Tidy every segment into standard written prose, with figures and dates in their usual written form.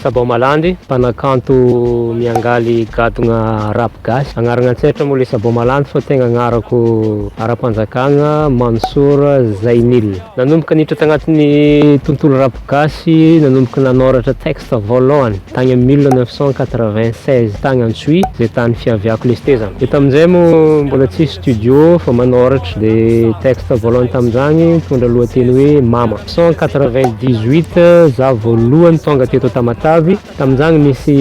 Sabao Malandy, mpanakanto miangaly gadona rap gasy. Agnarana antsetra moa le Sabao Malandy fa tegna agnarako ara-panjakana Mansour Zainil. Nanomboka niditra tagnatin'ny tontolo rap gasy, nanomboka nanoratra texte voalohany tagny amin'ny 1996 tagny Antsohihy, zay tany fiaviako lesté zany. Eto amin'izay moa mbola tsy studio fa manoratra de texte voalohany tamin'izany mitondra lohateny hoe Mama. 1998 za voalohany tonga teto Tamatavy, tamin'izany nisy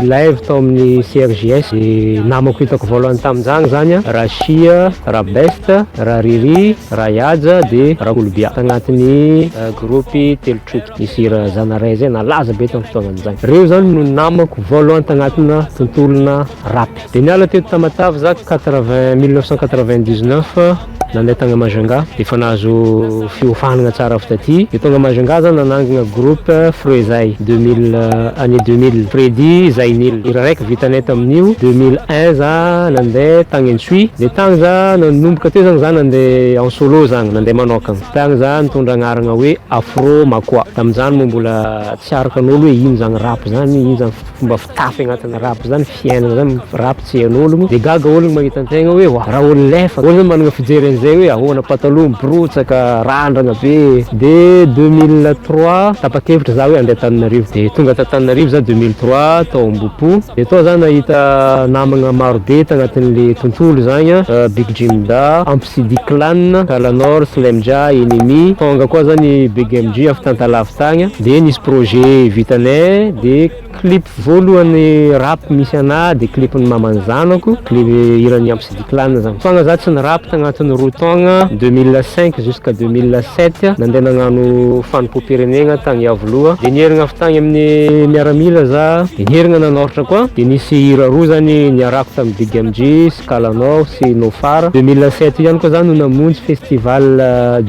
live tao amin'ny CRJS, de namako hitako voalohany tamin'izany zany Rashia, Rabest, Rariri, Rayaja de Rakolobia tagnatin'ny groupe Telotroky nisy Zanaray zay nalaza be tamin'ny fotoagnan'izany. Reo zany no namako voalohany tagnatina tontolona rap. De niala teto Tamatavy za 1999 nandeha tagny Majunga, de fa nahazo fiofanagna tsara avy taty. De tonga Majunga zany nanangana groupe Frezay 2000 année 2000 Freddy Zainil. Ira raiky vitanay tamin'io 2001 za nandeha tagny Antsohihy, de tagny za nanomboka teo zany za nandeha en solo zany nandeha manokagna. Tagny za nitondra agnarana hoe Afro Makoa. Tamin'izany moa mbola tsy arakan'olo hoe ino zany rap zany, ino zany fomba fitafy agnatin'ny rap zany, fiainana zany rap tsy hain'olo. De gaga olo mahita antegna hoe raha olo lefa, olo zany managna fijery an'izay hoe ahoana pataloha mibirotsaka randrana be. De 2003 tapa-kevitra za hoe andeha Tananarivo, de tonga ta Tananarivo za 2003 tao Ambohipo. De tao za nahita namagna maro be tagnatin'le tontolo zany, Big Jim Da, Ampsidi Clan, Kalanor, Slemja, Enemy, tonga koa zany Big MG avy tantalavy tagny. De nisy projet vitanay, de clip voalohany rap misy ana de clip'ny maman'ny zanako, clip iran'ny Ampsidi Clan zany. Tonga za tsy nirap tagnatin'ny roa taogna 2005 jusqu'à 2007 nandeha nagnano fanipoam-pirenena tagny Avoloa. De nierigna avy tagny amin'ny miaramila za, de nierigna nanoratra koa. De nisy hira roa zany niarako tamin'ny Big MG, Skalanao sy Nofara. 2007 ihany koa zany no namonjy festival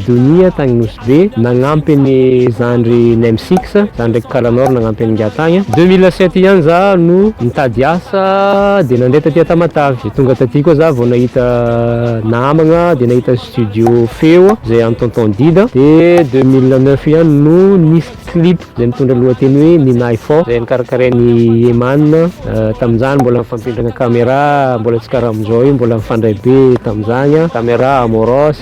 Donia tagny Nosbe, nagnampy ny zandry Nem6, zandry Kalanor nagnampy an'inga tagny. 2007 ihany za no nitady asa de nandeha taty Tamatavy. De tonga taty koa za vao nahita namagna, de nahita studio feo zay any Tonton Dida. De 2009 ihany no nisy clip zay mitondra lohateny hoe Ninay Fo, zay nikarakarain'ny Eman. Tamin'izany mbola mifampindrana caméra, mbola tsy karaha amin'izao io, mbola mifandray be tamin'izany, caméra Amoros,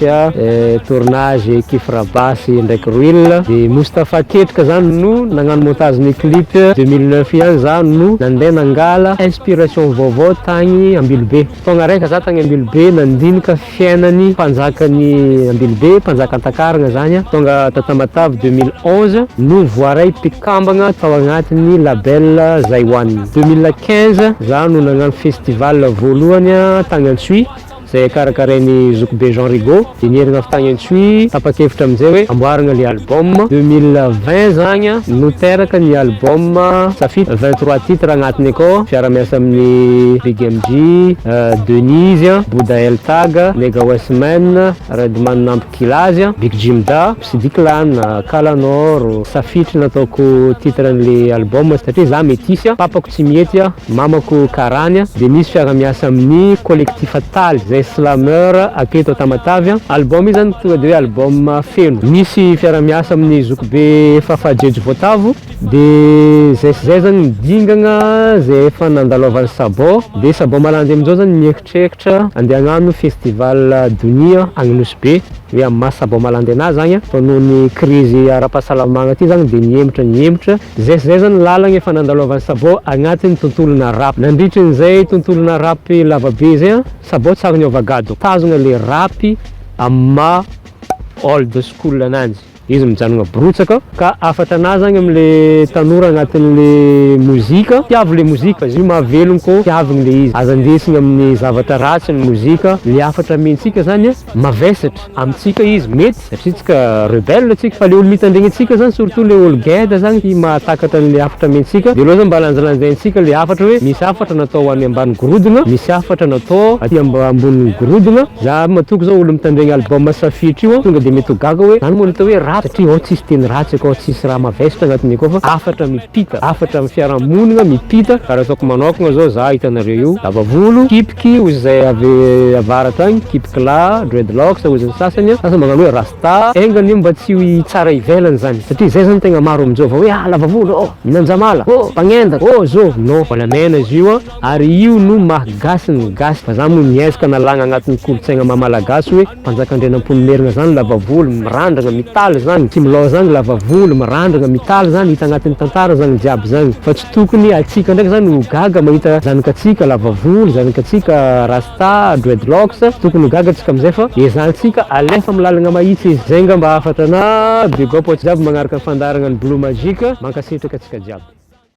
tournage Kifrabasy ndraiky Ruil. De Moustapha Ketrika zany no nagnano montage ny clip. 2009 ihany za no nandeha nangala inspiration vaovao tagny Ambilobe. Tonga raika za tagny Ambilobe nandinika fiainany mpanjakan'ny Ambilobe, mpanjaka Antakaragna zany. Tonga Tamatavy 2011 no voaray mpikambagna tao agnatin'ny label Zaiwan. 2015 za no nagnano festival voalohany tagny Antsohihy zay karakarain'ny Zoukbe Jean Rigaud. De nierigna avy tagny Antsohihy tapa-kevitra amin'izay hoe amboaragna le album. 2020 zany no teraka ny album Safit, 23 titres agnatiny akao, fiara-miasa amin'ny Big MG, Denise, Bouda El Tag, Nega Westman, Redman Namp Kilazy, Big Jim Da, Sidi Clan, Kalanor. Safit nataoko titran'le album satria za métis, papako tsy miety, mamako karany. De nisy fiara-miasa amin'ny collectif Taly zay slameur aketo Tamatavy. Album io zany tonga de hoe album feno. Nisy fiara-miasa amin'ny Zoukbe Fafajejo Voatavo. De zay zany midingagna zay efa nandalovan'ny Sabao. De Sabao Malandy amin'izao zany mieritreritra andeha hagnano festival Donia agny Nosbe, hoe amin'ny maha Sabao Malandy anazy zany fa noho ny crise ara-pahasalamagna ty zany de niemitra. Zay zany lalagna efa nandalovan'ny Sabao agnatin'ny tontolona rap. Nandritrin'izay tontolona rap lavabe zay, Sabao tsara niova gado, tazogna le rap amma old school ananjy. Izy mijanogna brotsaka ka afatra anazy zany am'le tanora agnatin'le mozika. Tiavo le mozika, izy io mahavelogno ko tiavigny le izy. Aza andesigna amin'ny zavatra ratsy ny mozika. Le afatra amentsika zany mavesatra amintsika izy mety satria tsika rebelle tsika, fa le olo mitandregny antsika zany surtout le olo geda zany tia mahatakatra an'le afatra amentsika. De aloha zany mba lanjalanjaintsika le afatra hoe misy afatra natao any ambany gorodona, misy afatra natao aty ambony gorodona. Za matoko zao olo mitandregny album Safitry io tonga de mety ho gaga hoe zany moa natao hoe ratsy satria ao tsisy teny ratsy akao tsisy raha mavesatra agnatiny akao fa afatra mipita afatra amin'ny fiarahamonina mipita karaha ataoko manokana zao za hitanareo io lavavolo kipiky ozy zay avy avaratra agny kipikla dreadlocks ozy ny sasany magnano hoe rasta engany io mba tsy ho tsara ivelany zany satria zay zany tegna maro amin'izao hoe lavavolo minanjamala mpagnendaka zao non volamena izy io ary io no mahagasy ny gasy fa za moa miezaka nalagna agnatin'ny kolotsaigna mamalagasy hoe mpanjakandrenam-ponimerina zany lavavolo mirandragna mitaly zany tsy milao zany lavavolo mirandragna mitaly zany hita agnatin'ny tantara zany jiaby zany fa tsy tokony atsika ndraiky zany ho gaga mahita zanakatsika lavavolo zanakatsika rasta dreadlocks tokony ho gaga atsika amizay fa ezantsika alefa amin'ny lalagna mahitsy izy zay nga mba afatra na big up jiaby magnaraka ny fandaragna ny blue magique mankasitraka atsika jiaby